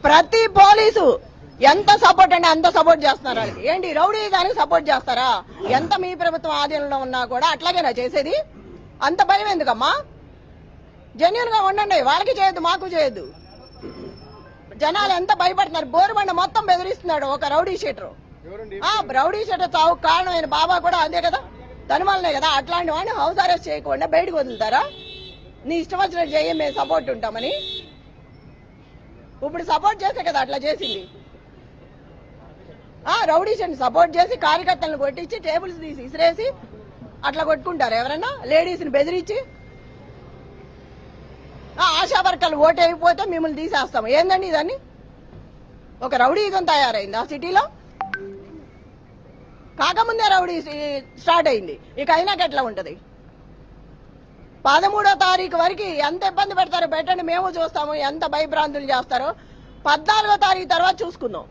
ప్రతి పోలీసు ఎంత సపోర్ట్ అంటే అంత సపోర్ట్ చేస్తున్నారు వాళ్ళకి. ఏంటి రౌడీ దానికి సపోర్ట్ చేస్తారా? ఎంత మీ ప్రభుత్వం ఆధీనంలో ఉన్నా కూడా అట్లాగేనా చేసేది? అంత భయం ఎందుకమ్మా? జెన్యూన్ గా ఉండండి. వాళ్ళకి చేయొద్దు, మాకు చేయొద్దు. జనాలు ఎంత భయపడుతున్నారు. బోరుబండ మొత్తం బెదిరిస్తున్నాడు ఒక రౌడీ షీటర్. రౌడీ షీటర్ చావుకు కారణమైన బాబా కూడా అదే కదా, తనుమలనే కదా. అట్లాంటి వాడిని హౌస్ అరెస్ట్ చేయకుండా బయటకు వదులుతారా? నీ ఇష్టం వచ్చినట్టు చేయ, మేము సపోర్ట్ ఉంటామని. ఇప్పుడు సపోర్ట్ చేస్తే కదా అట్లా చేసింది. రౌడీ షీట్ని సపోర్ట్ చేసి కార్యకర్తలను కొట్టించి టేబుల్స్ తీసి ఇసిరేసి అట్లా కొట్టుకుంటారు ఎవరన్నా? లేడీస్ని బెదిరించి ఆశా వర్కర్లు ఓటు అయిపోతే మిమ్మల్ని తీసేస్తాము. ఏందండి ఇదాన్ని? ఒక రౌడీజం తయారైంది ఆ సిటీలో. కాకముందే రౌడీ స్టార్ట్ అయింది, ఇక అయినాక ఎట్లా ఉంటది? 13వ తారీఖు వరకు ఎంత ఇబ్బంది పెడతారో పెట్టండి, మేము చూస్తాము. ఎంత భయభ్రాంతులు చేస్తారో 14వ తారీఖు తర్వాత చూసుకుందాం.